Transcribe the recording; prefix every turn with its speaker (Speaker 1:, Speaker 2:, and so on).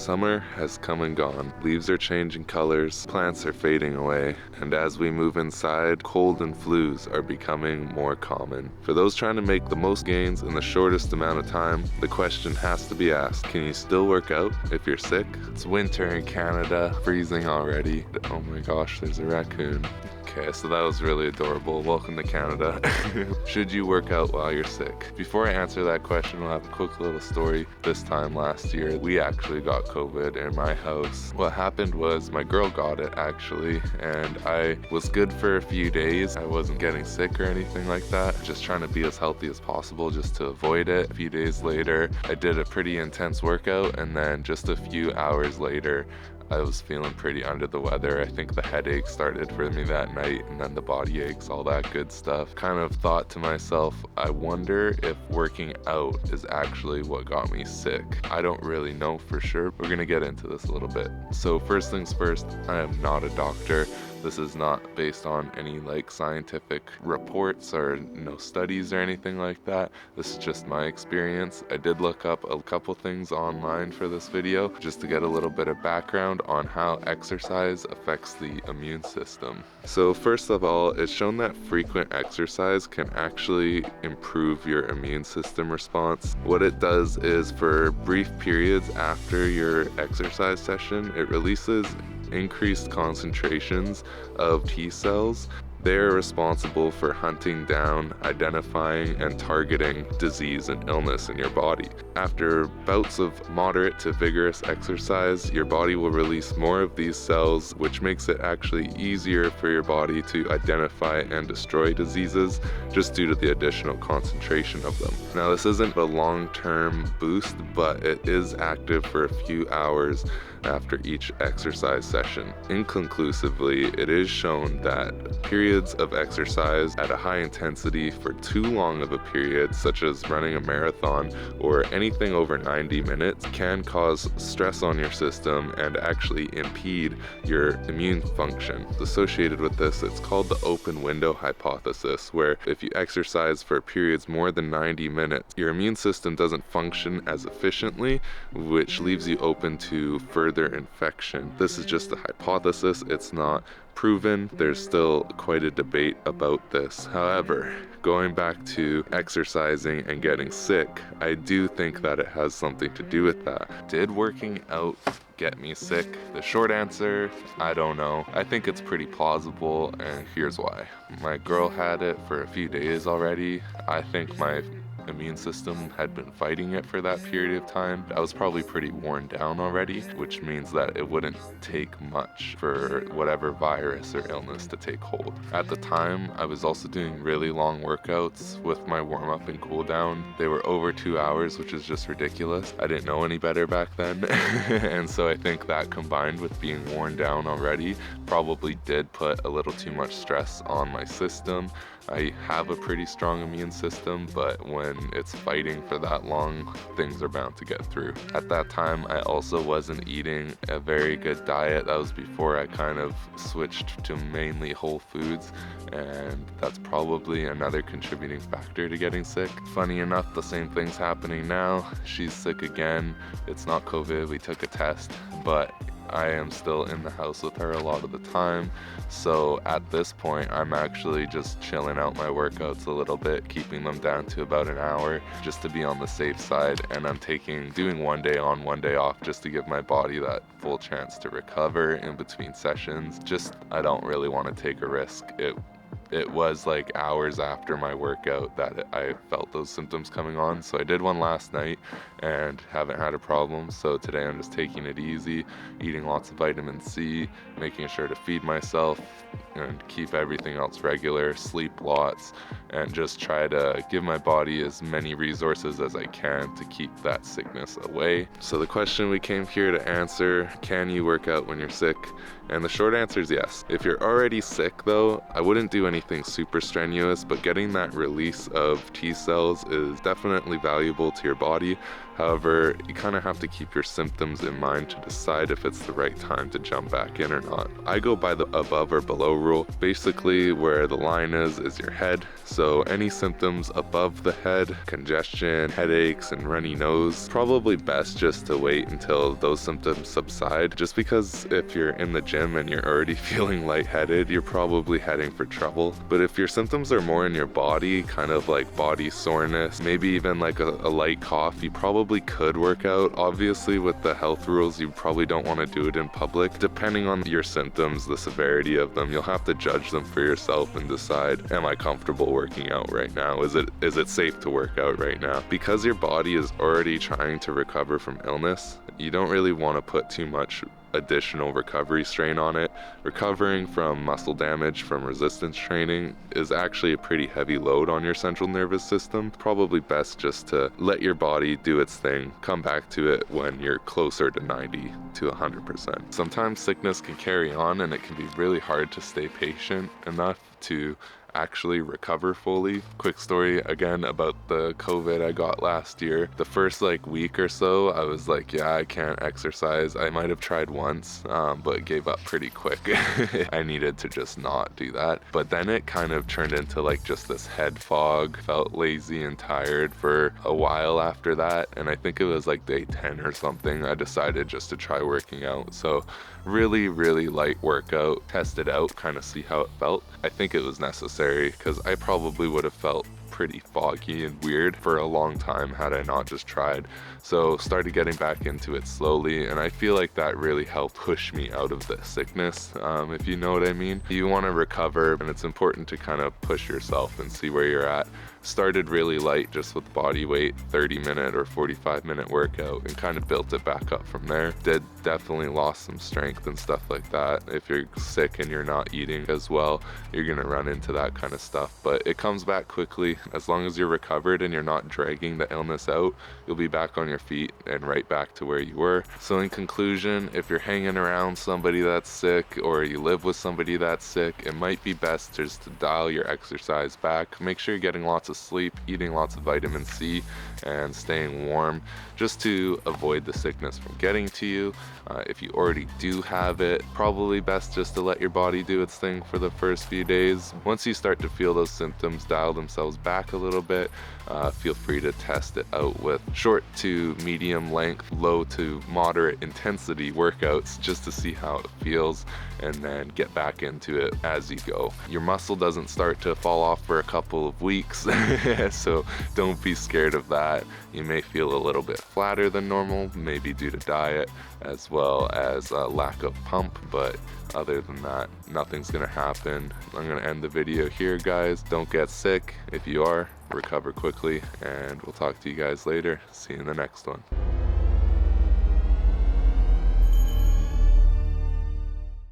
Speaker 1: Summer has come and gone. Leaves are changing colors, plants are fading away, and as we move inside, cold and flus are becoming more common. For those trying to make the most gains in the shortest amount of time, the question has to be asked, can you still work out if you're sick? It's winter in Canada, freezing already. Oh my gosh, there's a raccoon. Okay, so that was really adorable. Welcome to Canada. Should you work out while you're sick? Before I answer that question, we'll have a quick little story. This time last year, we actually got COVID in my house. What happened was my girl got it actually, and I was good for a few days. I wasn't getting sick or anything like that. Just trying to be as healthy as possible just to avoid it. A few days later, I did a pretty intense workout, and then just a few hours later, I was feeling pretty under the weather. I think the headache started for me that night, and then the body aches, all that good stuff. Kind of thought to myself, I wonder if working out is actually what got me sick. I don't really know for sure. We're gonna get into this a little bit. So first things first, I am not a doctor. This is not based on any scientific reports or no studies or anything like that. This is just my experience. I did look up a couple things online for this video just to get a little bit of background on how exercise affects the immune system. So first of all, it's shown that frequent exercise can actually improve your immune system response. What it does is for brief periods after your exercise session, it releases increased concentrations of T cells. They are responsible for hunting down, identifying, and targeting disease and illness in your body. After bouts of moderate to vigorous exercise, your body will release more of these cells, which makes it actually easier for your body to identify and destroy diseases just due to the additional concentration of them. Now, this isn't a long-term boost, but it is active for a few hours after each exercise session. Inconclusively, it is shown that periods of exercise at a high intensity for too long of a period, such as running a marathon or anything over 90 minutes, can cause stress on your system and actually impede your immune function. Associated with this, it's called the open window hypothesis, where if you exercise for periods more than 90 minutes, your immune system doesn't function as efficiently, which leaves you open to further infection. This is just a hypothesis, it's not proven. There's still quite a debate about this. However, going back to exercising and getting sick, I do think that it has something to do with that. Did working out get me sick? The short answer, I don't know. I think it's pretty plausible, and here's why. My girl had it for a few days already. I think my immune system had been fighting it for that period of time. I was probably pretty worn down already, which means that it wouldn't take much for whatever virus or illness to take hold. At the time, I was also doing really long workouts with my warm-up and cool-down. They were over 2 hours, which is just ridiculous. I didn't know any better back then. And so I think that combined with being worn down already probably did put a little too much stress on my system. I have a pretty strong immune system, but when it's fighting for that long, things are bound to get through. At that time, I also wasn't eating a very good diet. That was before I kind of switched to mainly whole foods, and that's probably another contributing factor to getting sick. Funny enough, the same thing's happening now. She's sick again. It's not COVID, we took a test, but I am still in the house with her a lot of the time. So at this point, I'm actually just chilling out my workouts a little bit, keeping them down to about an hour just to be on the safe side. And I'm doing 1 day on, 1 day off just to give my body that full chance to recover in between sessions. I don't really want to take a risk. It was hours after my workout that I felt those symptoms coming on. So I did one last night and haven't had a problem. So today I'm just taking it easy, eating lots of vitamin C, making sure to feed myself and keep everything else regular, sleep lots, and just try to give my body as many resources as I can to keep that sickness away. So the question we came here to answer, can you work out when you're sick? And the short answer is yes. If you're already sick though, I wouldn't do anything super strenuous, but getting that release of T cells is definitely valuable to your body. However, you kind of have to keep your symptoms in mind to decide if it's the right time to jump back in or not. I go by the above or below rule. Basically, where the line is your head. So any symptoms above the head, congestion, headaches, and runny nose, probably best just to wait until those symptoms subside. Just because if you're in the gym and you're already feeling lightheaded, you're probably heading for trouble. But if your symptoms are more in your body, kind of like body soreness, maybe even like a light cough, you probably could work out. Obviously, with the health rules, you probably don't want to do it in public. Depending on your symptoms, the severity of them, you'll have to judge them for yourself and decide, am I comfortable working out right now? Is it safe to work out right now? Because your body is already trying to recover from illness, you don't really want to put too much additional recovery strain on it. Recovering from muscle damage from resistance training is actually a pretty heavy load on your central nervous system. Probably best just to let your body do its thing, come back to it when you're closer to 90 to 100%. Sometimes sickness can carry on and it can be really hard to stay patient enough to actually recover fully. Quick story again about the COVID I got last year. The first week or so, I was like, yeah, I can't exercise. I might have tried once, but gave up pretty quick. I needed to just not do that. But then it kind of turned into just this head fog, felt lazy and tired for a while after that. And I think it was day 10 or something, I decided just to try working out. So really, really light workout, test it out, kind of see how it felt. I think it was necessary because I probably would have felt pretty foggy and weird for a long time had I not just tried. So started getting back into it slowly, and I feel like that really helped push me out of the sickness, if you know what I mean. You want to recover, and it's important to kind of push yourself and see where you're at. Started really light, just with body weight, 30-minute or 45-minute workout, and kind of built it back up from there. Definitely lost some strength and stuff like that. If you're sick and you're not eating as well, you're gonna run into that kind of stuff, but it comes back quickly. As long as you're recovered and you're not dragging the illness out, you'll be back on your feet and right back to where you were. So in conclusion, if you're hanging around somebody that's sick or you live with somebody that's sick, it might be best just to dial your exercise back. Make sure you're getting lots of sleep, eating lots of vitamin C, and staying warm, just to avoid the sickness from getting to you. If you already do have it, probably best just to let your body do its thing for the first few days. Once you start to feel those symptoms dial themselves back a little bit, feel free to test it out with short to medium length, low to moderate intensity workouts just to see how it feels, and then get back into it as you go. Your muscle doesn't start to fall off for a couple of weeks, so don't be scared of that. You may feel a little bit flatter than normal, maybe due to diet as well as a lack of pump, but other than that, nothing's gonna happen. I'm gonna end the video here, guys. Don't get sick. If you are, recover quickly, and we'll talk to you guys later. See you in the next one.